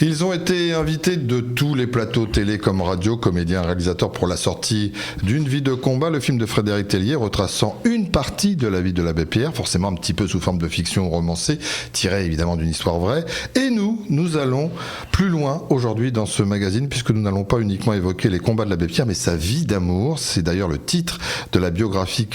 Ils ont été invités de tous les plateaux télé comme radio, comédiens, réalisateurs pour la sortie d'Une vie de combat, le film de Frédéric Tellier retraçant une partie de la vie de l'abbé Pierre, forcément un petit peu sous forme de fiction romancée, tirée évidemment d'une histoire vraie. Et nous allons plus loin aujourd'hui dans ce magazine, puisque nous n'allons pas uniquement évoquer les combats de l'abbé Pierre, mais sa vie d'amour. C'est d'ailleurs le titre de la biographie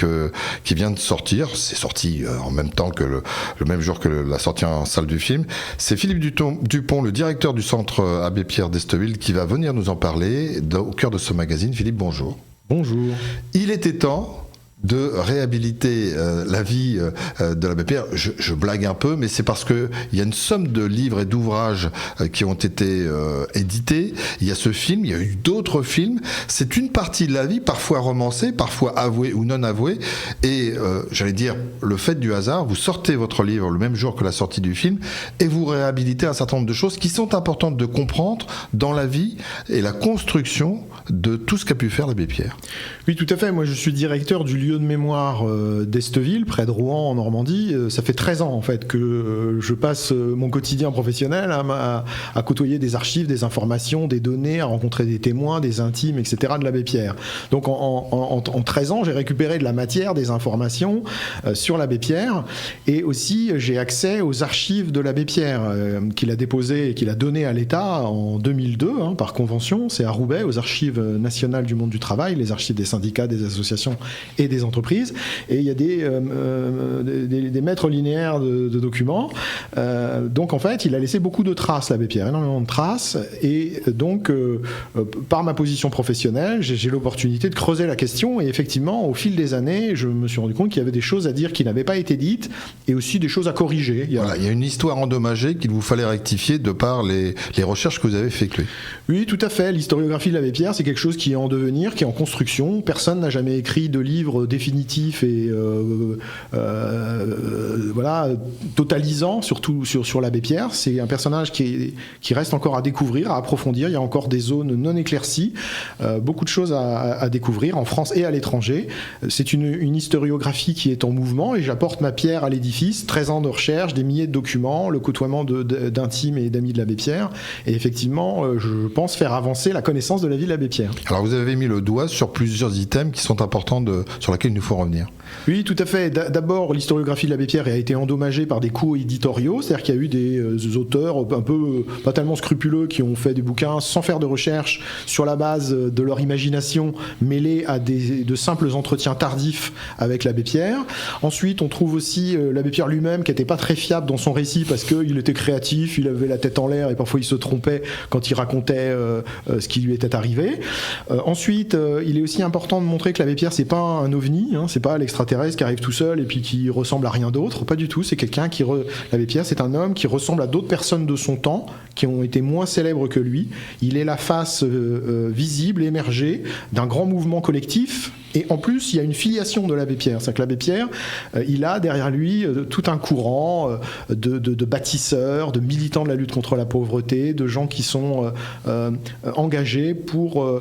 qui vient de sortir. C'est sorti en même temps que le même jour que la sortie en salle du film. C'est Philippe Dupont, le directeur du centre Abbé Pierre d'Esteville, qui va venir nous en parler au cœur de ce magazine. Philippe, bonjour. Bonjour. Il était temps de réhabiliter la vie de l'abbé Pierre. Je blague un peu, mais c'est parce qu'il y a une somme de livres et d'ouvrages qui ont été édités. Il y a ce film, il y a eu d'autres films. C'est une partie de la vie, parfois romancée, parfois avouée ou non avouée. Et j'allais dire, le fait du hasard, vous sortez votre livre le même jour que la sortie du film et vous réhabilitez un certain nombre de choses qui sont importantes de comprendre dans la vie et la construction de tout ce qu'a pu faire l'abbé Pierre. Oui, tout à fait. Moi, je suis directeur du lieu de mémoire d'Esteville, près de Rouen, en Normandie. Ça fait 13 ans, en fait, que je passe mon quotidien professionnel à côtoyer des archives, des informations, des données, à rencontrer des témoins, des intimes, etc. de l'abbé Pierre. Donc, en 13 ans, j'ai récupéré de la matière, des informations sur l'abbé Pierre. Et aussi, j'ai accès aux archives de l'abbé Pierre, qu'il a déposées et qu'il a données à l'État en 2002, par convention. C'est à Roubaix, aux archives nationales du monde du travail, les archives des syndicats, des associations et des entreprises, et il y a des mètres linéaires de documents. Donc en fait, il a laissé beaucoup de traces, l'abbé Pierre, énormément de traces, et donc par ma position professionnelle, j'ai l'opportunité de creuser la question, et effectivement, au fil des années, je me suis rendu compte qu'il y avait des choses à dire qui n'avaient pas été dites, et aussi des choses à corriger. Il y a une histoire endommagée qu'il vous fallait rectifier de par les recherches que vous avez effectuées. Oui, tout à fait. L'historiographie de l'abbé Pierre, c'est quelque chose qui est en devenir, qui est en construction. Personne n'a jamais écrit de livre définitif et totalisant surtout sur l'abbé Pierre. C'est un personnage qui reste encore à découvrir, à approfondir. Il y a encore des zones non éclaircies, beaucoup de choses à découvrir en France et à l'étranger. C'est une historiographie qui est en mouvement, et j'apporte ma pierre à l'édifice. 13 ans de recherche, des milliers de documents, le côtoiement d'intimes et d'amis de l'abbé Pierre, et effectivement, je pense faire avancer la connaissance de la vie de l'abbé Pierre. Alors vous avez mis le doigt sur plusieurs items qui sont importants sur lesquels il nous faut revenir. Oui, tout à fait. D'abord, l'historiographie de l'abbé Pierre a été endommagée par des coups éditoriaux, c'est-à-dire qu'il y a eu des auteurs un peu pas tellement scrupuleux qui ont fait des bouquins sans faire de recherche, sur la base de leur imagination, mêlée à de simples entretiens tardifs avec l'abbé Pierre. Ensuite, on trouve aussi l'abbé Pierre lui-même qui n'était pas très fiable dans son récit parce qu'il était créatif, il avait la tête en l'air et parfois il se trompait quand il racontait ce qui lui était arrivé. Ensuite, il est aussi important de montrer que l'abbé Pierre, c'est pas un ovni, c'est pas l'extraterrestre qui arrive tout seul et puis qui ressemble à rien d'autre, pas du tout. C'est quelqu'un l'abbé Pierre, c'est un homme qui ressemble à d'autres personnes de son temps qui ont été moins célèbres que lui. Il est la face visible, émergée d'un grand mouvement collectif. Et en plus, il y a une filiation de l'abbé Pierre. C'est-à-dire que l'abbé Pierre, il a derrière lui tout un courant de bâtisseurs, de militants de la lutte contre la pauvreté, de gens qui sont engagés pour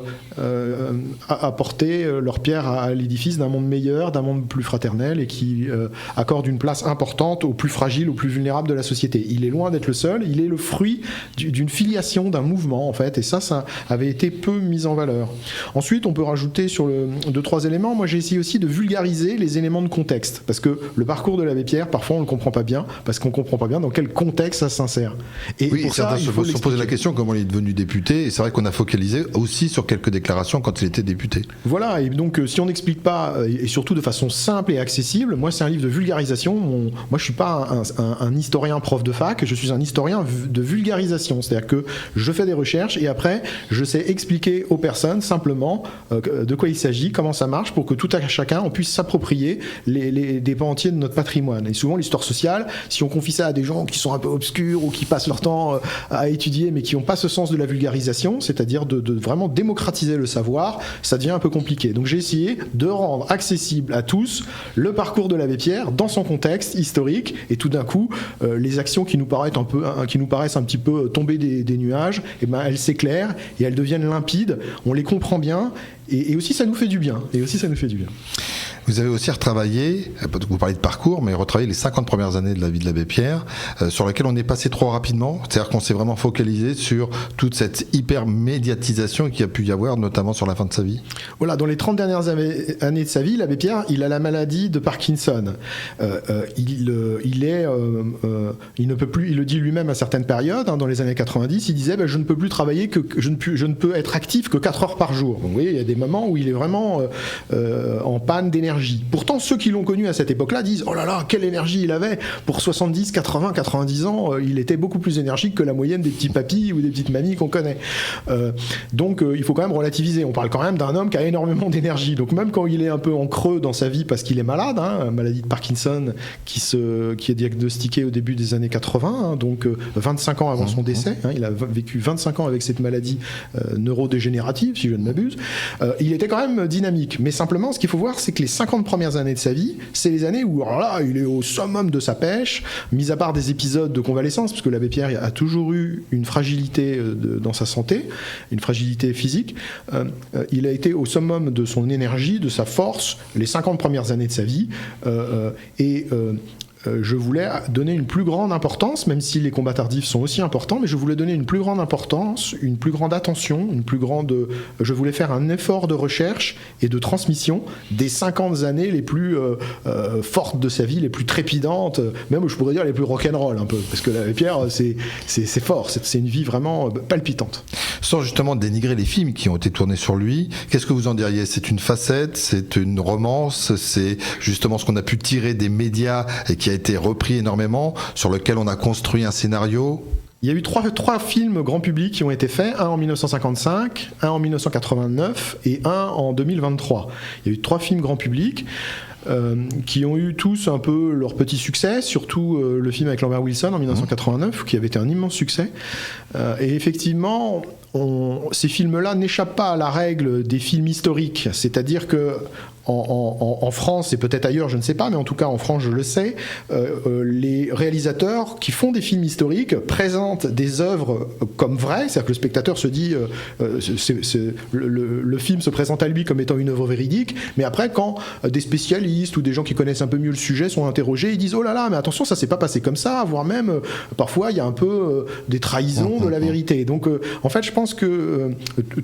apporter leur pierre à l'édifice d'un monde meilleur, d'un monde plus fraternel, et qui accorde une place importante aux plus fragiles, aux plus vulnérables de la société. Il est loin d'être le seul, il est le fruit d'une filiation, d'un mouvement, en fait, et ça avait été peu mis en valeur. Ensuite, on peut rajouter sur 2-3 éléments. Moi, j'ai essayé aussi de vulgariser les éléments de contexte, parce que le parcours de l'abbé Pierre, parfois on le comprend pas bien, parce qu'on comprend pas bien dans quel contexte ça s'insère. Et oui, pour ça, il faut se poser la question comment il est devenu député, et c'est vrai qu'on a focalisé aussi sur quelques déclarations quand il était député. Voilà, et donc si on n'explique pas, et surtout de façon simple et accessible, moi c'est un livre de vulgarisation. Moi je suis pas un historien prof de fac, je suis un historien de vulgarisation, c'est-à-dire que je fais des recherches et après je sais expliquer aux personnes simplement de quoi il s'agit, comment ça marche, pour que tout à chacun on puisse s'approprier des pans entiers de notre patrimoine. Et souvent l'histoire sociale, si on confie ça à des gens qui sont un peu obscurs ou qui passent leur temps à étudier mais qui n'ont pas ce sens de la vulgarisation, c'est-à-dire de vraiment démocratiser le savoir, ça devient un peu compliqué. Donc j'ai essayé de rendre accessible à tous le parcours de l'abbé Pierre dans son contexte historique, et tout d'un coup les actions qui nous paraissent un petit peu tomber des nuages, et ben elles s'éclairent et elles deviennent limpides, on les comprend bien, et aussi ça nous fait du bien. Vous avez aussi retravaillé, vous parlez de parcours, mais retravaillé les 50 premières années de la vie de l'abbé Pierre, sur lesquelles on est passé trop rapidement. C'est-à-dire qu'on s'est vraiment focalisé sur toute cette hyper-médiatisation qu'il y a pu y avoir, notamment sur la fin de sa vie. Voilà, dans les 30 dernières années de sa vie, l'abbé Pierre, il a la maladie de Parkinson. Il ne peut plus, il le dit lui-même à certaines périodes, dans les années 90, il disait je ne peux plus travailler, je ne peux être actif que 4 heures par jour. Donc, vous voyez, il y a des moments où il est vraiment en panne d'énergie. Pourtant, ceux qui l'ont connu à cette époque-là disent oh là là, quelle énergie il avait pour 70, 80, 90 ans, il était beaucoup plus énergique que la moyenne des petits papis ou des petites mamies qu'on connaît. Donc il faut quand même relativiser. On parle quand même d'un homme qui a énormément d'énergie. Donc même quand il est un peu en creux dans sa vie parce qu'il est malade, maladie de Parkinson qui est diagnostiquée au début des années 80, donc 25 ans avant son décès, il a vécu 25 ans avec cette maladie neurodégénérative, si je ne m'abuse, il était quand même dynamique. Mais simplement, ce qu'il faut voir, c'est que les 50 premières années de sa vie, c'est les années où, alors là, il est au summum de sa pêche, mis à part des épisodes de convalescence, parce que l'abbé Pierre a toujours eu une fragilité dans sa santé, une fragilité physique. Il a été au summum de son énergie, de sa force, les 50 premières années de sa vie, je voulais donner une plus grande importance, même si les combats tardifs sont aussi importants, mais je voulais donner une plus grande importance, une plus grande attention, je voulais faire un effort de recherche et de transmission des 50 années les plus fortes de sa vie, les plus trépidantes, même je pourrais dire les plus rock'n'roll un peu, parce que l'abbé Pierre, c'est fort, c'est une vie vraiment palpitante. Sans justement dénigrer les films qui ont été tournés sur lui, qu'est-ce que vous en diriez ? C'est une facette, c'est une romance, c'est justement ce qu'on a pu tirer des médias et qui a été repris énormément, sur lequel on a construit un scénario. Il y a eu trois films grand public qui ont été faits, un en 1955, un en 1989 et un en 2023. Il y a eu 3 films grand public qui ont eu tous un peu leur petit succès, surtout le film avec Lambert Wilson en 1989, qui avait été un immense succès. Et effectivement, ces films-là n'échappent pas à la règle des films historiques, c'est-à-dire que en France et peut-être ailleurs, je ne sais pas, mais en tout cas en France, je le sais, les réalisateurs qui font des films historiques présentent des œuvres comme vraies, c'est-à-dire que le spectateur se dit le film se présente à lui comme étant une œuvre véridique, mais après quand des spécialistes ou des gens qui connaissent un peu mieux le sujet sont interrogés, ils disent oh là là, mais attention, ça s'est pas passé comme ça, voire même parfois il y a un peu des trahisons de la vérité. Donc en fait, je pense que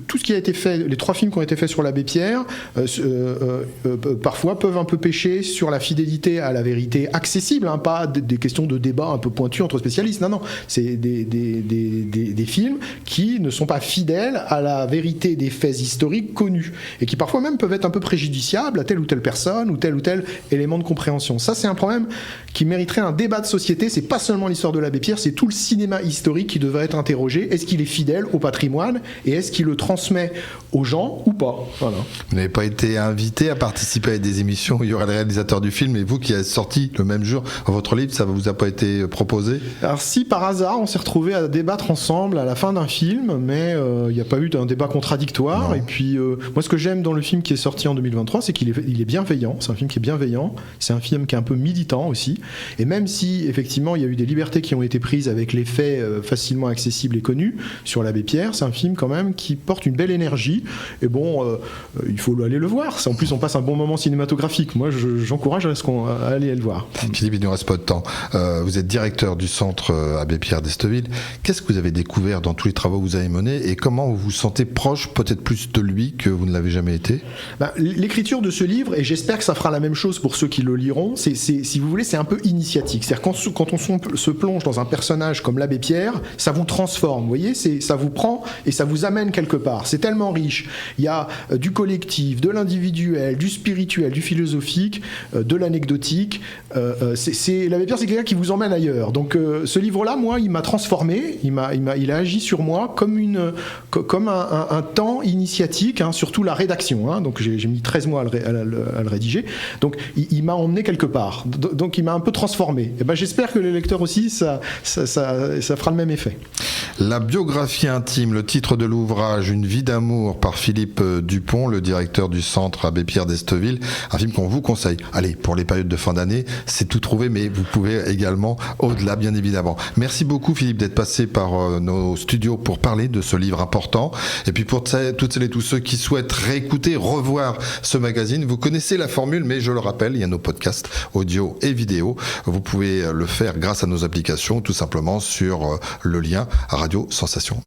tout ce qui a été fait, les 3 films qui ont été faits sur l'abbé Pierre, parfois peuvent un peu pécher sur la fidélité à la vérité accessible, pas des questions de débat un peu pointues entre spécialistes. Non, c'est des films qui ne sont pas fidèles à la vérité des faits historiques connus et qui parfois même peuvent être un peu préjudiciables à telle ou telle personne ou tel élément de compréhension. Ça, c'est un problème qui mériterait un débat de société. C'est pas seulement l'histoire de l'abbé Pierre, c'est tout le cinéma historique qui devrait être interrogé. Est-ce qu'il est fidèle au patrimoine et est-ce qu'il le transmet aux gens ou pas ? Voilà. Vous n'avez pas été invité à participer à des émissions où il y aurait le réalisateur du film et vous qui êtes sorti le même jour votre livre, ça vous a pas été proposé ? Alors si par hasard on s'est retrouvés à débattre ensemble à la fin d'un film, mais il n'y a pas eu d'un débat contradictoire. Non. Et puis moi ce que j'aime dans le film qui est sorti en 2023, c'est qu'il est bienveillant, c'est un film qui est bienveillant, c'est un film qui est un peu militant aussi, et même si effectivement il y a eu des libertés qui ont été prises avec les faits facilement accessibles et connus sur l'abbé Pierre, c'est un film quand même qui porte une belle énergie, et bon il faut aller le voir. En plus on passe un bon moment cinématographique. Moi, j'encourage à aller le voir. Philippe, il ne nous reste pas de temps. Vous êtes directeur du centre Abbé Pierre d'Esteville. Qu'est-ce que vous avez découvert dans tous les travaux que vous avez menés et comment vous vous sentez proche, peut-être plus de lui que vous ne l'avez jamais été ? L'écriture de ce livre, et j'espère que ça fera la même chose pour ceux qui le liront, si vous voulez, c'est un peu initiatique. C'est-à-dire quand on se plonge dans un personnage comme l'abbé Pierre, ça vous transforme. Vous voyez, ça vous prend et ça vous amène quelque part. C'est tellement riche. Il y a du collectif, de l'individuel, du spirituel, du philosophique, de l'anecdotique. L'abbé Pierre, c'est quelqu'un qui vous emmène ailleurs. Donc ce livre-là, moi, il m'a transformé, il a agi sur moi comme un temps initiatique, surtout la rédaction. Donc j'ai mis 13 mois à le rédiger. Donc il m'a emmené quelque part. Donc il m'a un peu transformé. Et j'espère que les lecteurs aussi, ça fera le même effet. La biographie intime, le titre de l'ouvrage, Une vie d'amour par Philippe Dupont, le directeur du centre Abbé Pierre d'Esteville. Un film qu'on vous conseille. Allez, pour les périodes de fin d'année, c'est tout trouvé, mais vous pouvez également au-delà, bien évidemment. Merci beaucoup Philippe d'être passé par nos studios pour parler de ce livre important. Et puis pour toutes celles et tous ceux qui souhaitent réécouter, revoir ce magazine, vous connaissez la formule, mais je le rappelle, il y a nos podcasts audio et vidéo. Vous pouvez le faire grâce à nos applications, tout simplement sur le lien Radio Sensation.